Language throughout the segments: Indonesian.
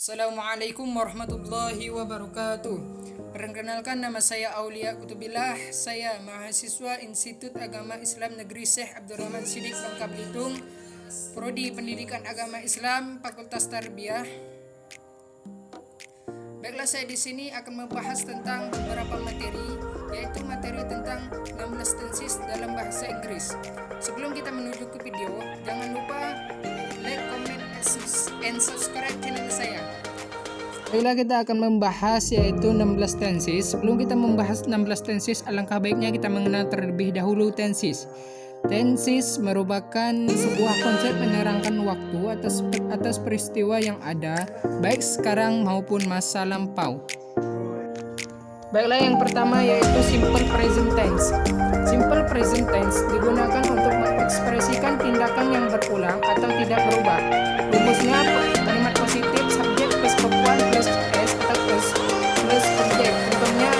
Assalamualaikum warahmatullahi wabarakatuh. Perkenalkan, nama saya Aulia Kutubillah. Saya mahasiswa Institut Agama Islam Negeri Syekh Abdurrahman Siddiq, Bangka Belitung, Prodi Pendidikan Agama Islam, Fakultas Tarbiyah. Baiklah, saya di sini akan membahas tentang beberapa materi, yaitu materi tentang 16 tenses dalam bahasa Inggris. Sebelum kita menuju ke video, jangan lupa like, comment, and subscribe channel saya. Baiklah, kita akan membahas yaitu 16 tenses. Sebelum kita membahas 16 tenses, alangkah baiknya kita mengenal terlebih dahulu tenses. Tenses merupakan sebuah konsep menerangkan waktu atas peristiwa yang ada, baik sekarang maupun masa lampau. Baiklah, yang pertama yaitu simple present tense. Simple present tense digunakan untuk mengekspresikan tindakan yang berulang atau tidak berubah. Rumusnya kalimat positif subjek plus verb one plus s atau plus objek. Contohnya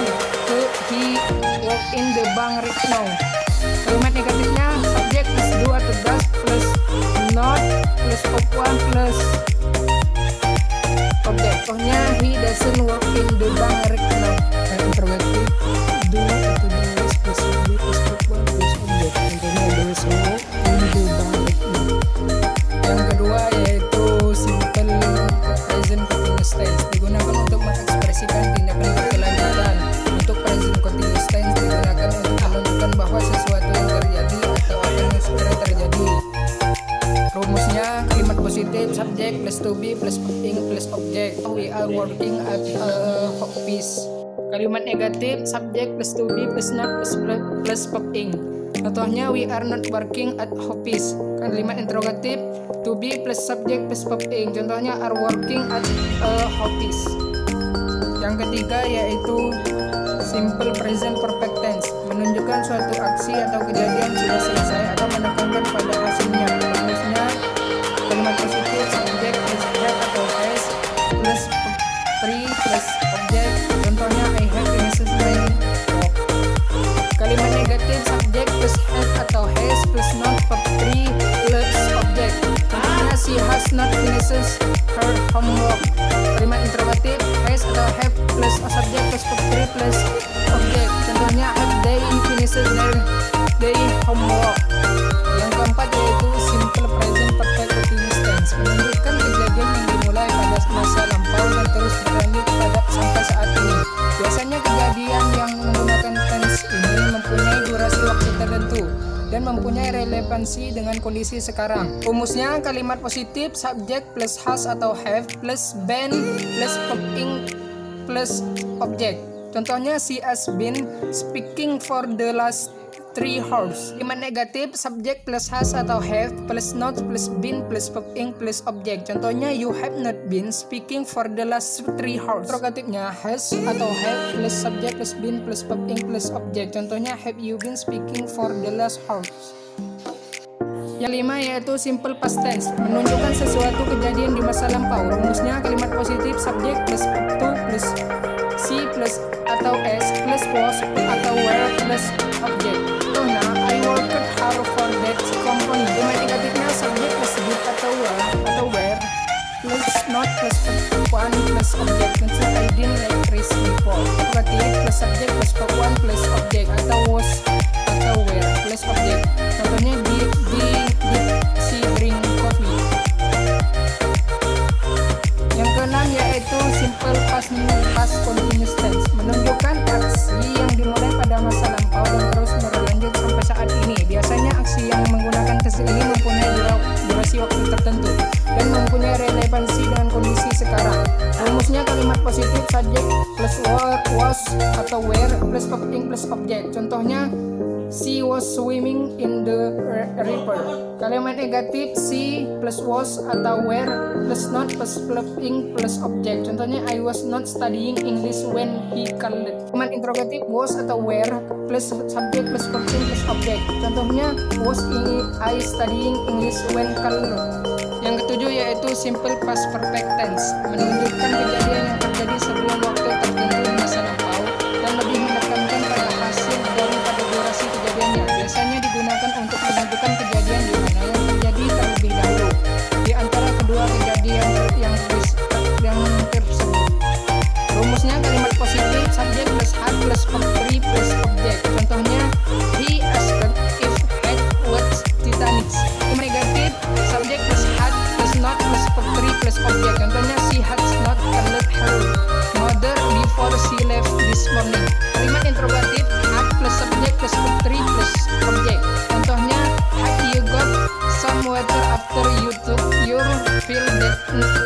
he walk in the bank right now. Kalimat negatifnya subjek plus do atau does plus not plus verb one plus objek. Contohnya he doesn't work in the bank right now. Dan interrogatif do atau does plus subjek plus verb one plus objek. Contohnya does work in the bank right now. Yang kedua yaitu simple present continuous tense, digunakan untuk mengekspresikan tindakan berkelanjutan. Untuk present continuous tense digunakan untuk menunjukkan bahwa sesuatu yang terjadi atau akan segera terjadi. Rumusnya kalimat positif subjek plus to be plus being plus object. We are working at a office. Kalimat negatif subjek plus to be plus not plus being. Contohnya we are not working at office. Kalimat interrogatif to be plus subject plus being. Contohnya are working at a office. Yang ketiga yaitu simple present perfect tense, menunjukkan suatu aksi atau kejadian sudah selesai atau menekankan pada hasilnya. Rumusnya kalimat positif subjek plus have atau has plus pre plus object. Contohnya I have finished my work. Kalimat negatif subjek plus have atau has plus not verb 3 plus object. Contohnya she has not finished her homework. Kalimat interrogatif has atau have plus subjek plus verb 3 plus object. Contohnya have they finished their homework. Yang keempat yaitu simple present perfect continuous tense, menunjukkan kejadian yang dimulai pada masa lampau dan terus berlanjut sampai saat ini. Biasanya kejadian yang menggunakan tense ini mempunyai durasi waktu tertentu dan mempunyai relevansi dengan kondisi sekarang. Rumusnya kalimat positif subjek plus has atau have plus been plus being plus object. Contohnya she has been speaking for the last 3 hours. Kalimat negatif subjek plus has atau have plus not plus been plus being plus object. Contohnya you have not been speaking for the last 3 hours. Interrogatifnya has atau have plus subjek plus been plus being plus object. Contohnya have you been speaking for the last hours. Yang lima yaitu simple past tense, menunjukkan sesuatu kejadian di masa lampau. Rumusnya kalimat positif subjek plus to plus si plus atau s plus was atau were plus object. Contohnya I worked hard for that company. Kalimat negatifnya subjek plus did atau were plus not plus one plus object. Contohnya I didn't like Chris before. Interrogatif plus subjek plus one plus object atau was atau were plus object. Contohnya did she drink coffee. Yang keenam yaitu simple past continuous tense, menunjukkan aksi yang dimulai pada masa lampau dan terus berlanjut sampai saat ini. Biasanya aksi yang menggunakan tense ini mempunyai durasi waktu tertentu dan mempunyai relevansi dengan kondisi sekarang. Rumusnya kalimat positif subjek plus was atau were plus being plus object. Contohnya she was swimming in the river. Kalimat negatif she plus was atau were plus not plus being plus object. Contohnya I was not studying English when he called. Kalimat interrogatif was atau were plus subject plus being plus object. Contohnya was I studying English when called. Yang ketujuh yaitu simple past perfect tense, menunjukkan kejadian yang terjadi sebelum waktu tertentu di masa lampau dan lebih menekankan pada hasil daripada durasi kejadiannya. Biasanya digunakan untuk menunjukkan kejadian di mana yang terjadi terlebih dahulu. Di antara kedua kejadian yang subjek plus had plus not plus verb 3 plus objek. Contohnya she had not called her mother before she left this morning. Kalimat interrogatif had plus subjek plus verb 3 plus objek. Contohnya had you got some water after you took your pill that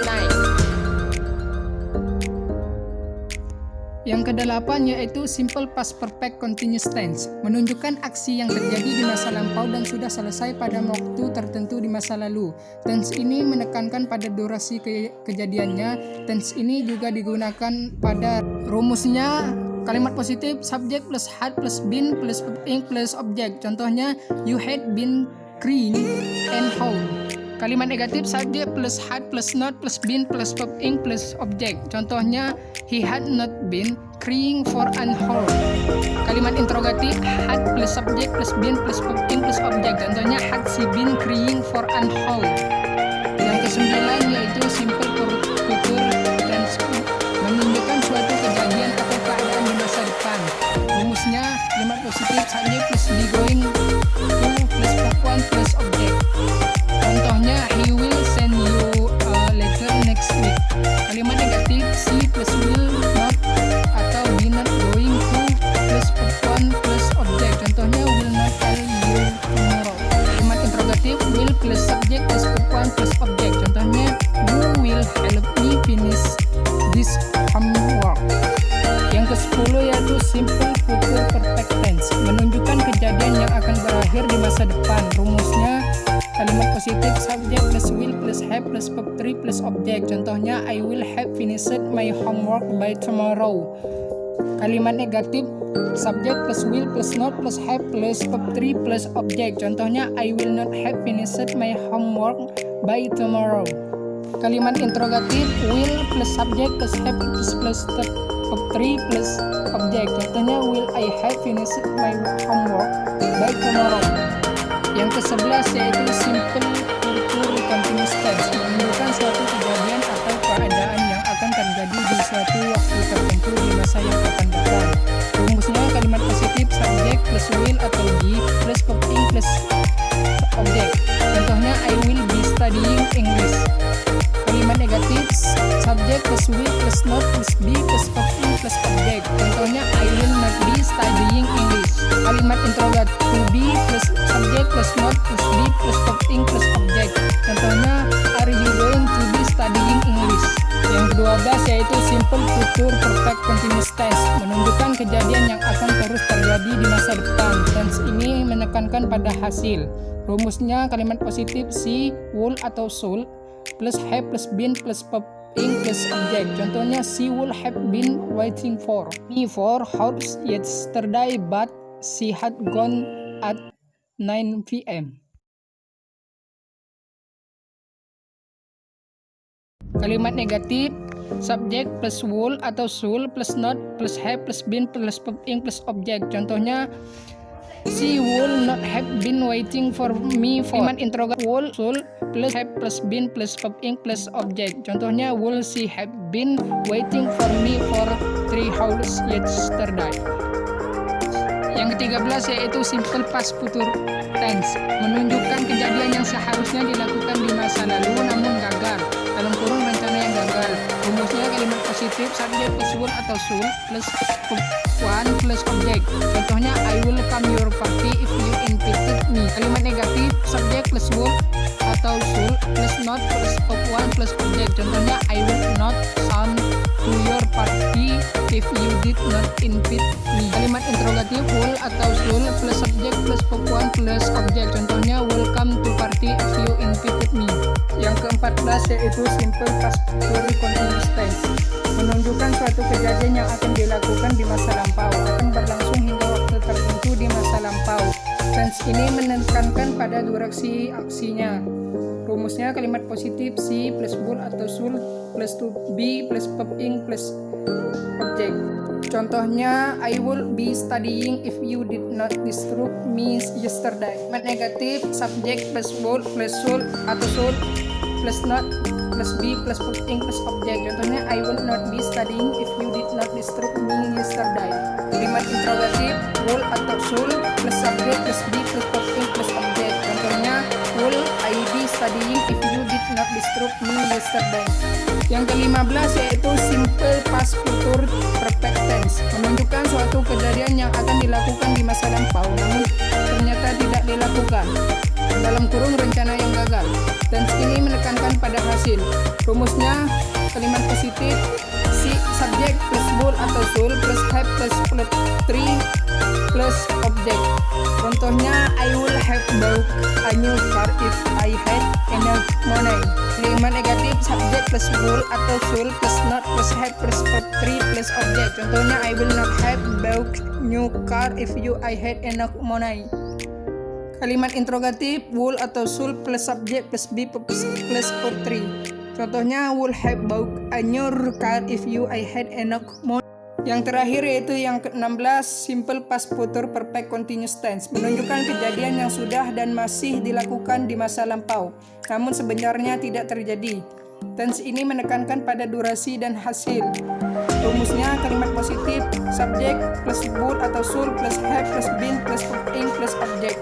night. Yang kedelapan yaitu simple past perfect continuous tense, menunjukkan aksi yang terjadi di masa lampau dan sudah selesai pada waktu tertentu di masa lalu. Tense ini menekankan pada durasi kejadiannya. Tense ini juga digunakan pada rumusnya kalimat positif subject plus had plus been plus ing plus object. Contohnya you had been crying and how. Kalimat negatif subject plus had plus not plus been plus verb ing plus object. Contohnya he had not been crying for an hour. Kalimat interrogatif had plus subject plus been plus verb ing plus object. Contohnya had she been crying for an hour. Yang kesembilan yaitu simple future tense, menunjukkan suatu kejadian atau keadaan di masa depan. Rumusnya kalimat positif subject plus be going to plus verb 1 plus object. Contohnya he will send you a letter next week. Kalimat negatif she plus will not atau be not going to plus verb 1 plus object. Contohnya will not tell you tomorrow. Kalimat interrogatif will plus subject plus verb 1 plus object. Contohnya you will help me finish this homework. Yang ke-10 yaitu simple future perfect tense, menunjukkan kejadian yang akan berakhir di masa depan. Rumusnya kalimat positif subject plus will plus have plus verb 3 plus object. Contohnya I will have finished my homework by tomorrow. Kalimat negatif subject plus will plus not plus have plus verb 3 plus object. Contohnya I will not have finished my homework by tomorrow. Kalimat interrogatif will plus subject plus have plus verb 3 plus object. Contohnya will I have finished my homework by tomorrow. Yang ke-11 yaitu simple future continuous tense, menunjukkan suatu kejadian atau keadaan yang akan terjadi di suatu waktu tertentu di masa yang akan datang. Rumusnya kalimat positif subject plus will atau be plus verb ing plus object. Contohnya I will be studying English. Kalimat negatif subject plus will plus not plus be plus verb ing plus object. Contohnya I will not be studying English. Kalimat interrogatif to be plus subject plus not plus be plus verb ing plus object. Contohnya are you going to be studying English. Yang ke-12 yaitu simple future perfect continuous tense, menunjukkan kejadian yang akan terus terjadi di masa depan. Tense ini menekankan pada hasil. Rumusnya kalimat positif she, would atau should plus have plus been plus verb ing plus object. Contohnya she would have been waiting for me for hours yesterday but she had gone at 9 p.m. Kalimat negatif subject plus would atau should plus not plus have plus been plus verb ing plus object. Contohnya she would not have been waiting for me for. Kalimat interrogatif would, should plus have plus been plus verb ing plus object. Contohnya would she have been waiting for me for 3 hours yesterday. Yang ke-13 yaitu simple past future tense, menunjukkan kejadian yang seharusnya dilakukan di masa lalu namun gagal. Dalam kurung rencana yang gagal. Rumusnya kalimat positif subject plus would atau should plus verb 1 plus object. Contohnya I will come your party if you invited me. Kalimat negatif subject plus would atau should plus not plus verb 1 plus object. Contohnya I will not come to your party if you did not invite me. Kalimat interrogatif will atau should plus subject plus verb 1 plus object. Contohnya will come to party if you invited me. Yang ke-14 yaitu simple past future continuous tense, menunjukkan suatu kejadian yang akan dilakukan di masa lampau, akan berlangsung hingga waktu tertentu di masa lampau. Tense ini menekankan pada durasi aksinya. Rumusnya kalimat positif she plus would atau should plus to be plus verb ing plus object. Contohnya I will be studying if you did not disturb me yesterday. Kalimat negatif subject plus would plus should atau should plus not plus be plus verb ing plus object. Contohnya I will not be studying if you did not disturb me yesterday. Kalimat interrogatif will atau should plus subject plus be plus verb ing plus object. Contohnya, will I be studying if you did not disturb me yesterday. Yang ke-15 yaitu simple past future perfect tense, menunjukkan suatu kejadian yang akan dilakukan di masa lampau namun ternyata tidak dilakukan. Dalam kurung rencana yang gagal. Tense ini menekankan pada hasil. Rumusnya kalimat positif si subjek plus will atau should plus have plus plot 3 plus object. Contohnya, I will have bought a new car if I had enough money. Kalimat negatif subjek plus will atau should plus not plus have plus plot 3 plus object. Contohnya, I will not have bought new car if I had enough money. Kalimat interrogatif will atau should plus subjek plus be plus plot 3. Contohnya, would have bought a new car if I had enough money. Yang terakhir yaitu yang ke-16 simple past future perfect continuous tense, menunjukkan kejadian yang sudah dan masih dilakukan di masa lampau namun sebenarnya tidak terjadi. Tense ini menekankan pada durasi dan hasil. Rumusnya kalimat positif subjek plus would atau should plus have plus been plus ing plus object.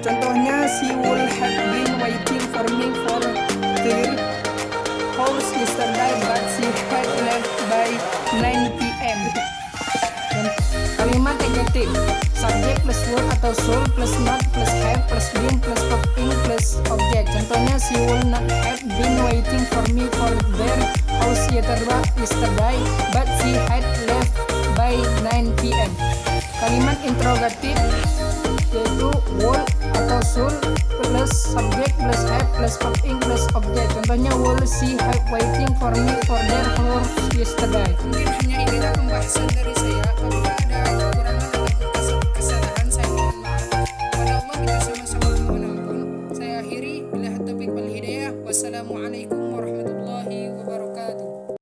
Contohnya, she would have been waiting for me for 3 hours yesterday but she had left by 9 p.m. Kalimat negatif subjek plus would atau should plus not plus have plus been plus ing plus object. Contohnya, she would not have been waiting for me for their house yesterday but she had left by 9 p.m. Kalimat interrogatif yaitu would atau should plus subject plus have plus ing plus object. Contohnya, will she have waiting for me for their house yesterday. Mungkin hanya inilah pembahasan dari saya. Apabila ada kekurangan atau kesalahan, saya mohon maaf. Pada Allah kita sama-sama memohon ampun. Saya akhiri, billahi taufiq wal hidayah. Wassalamualaikum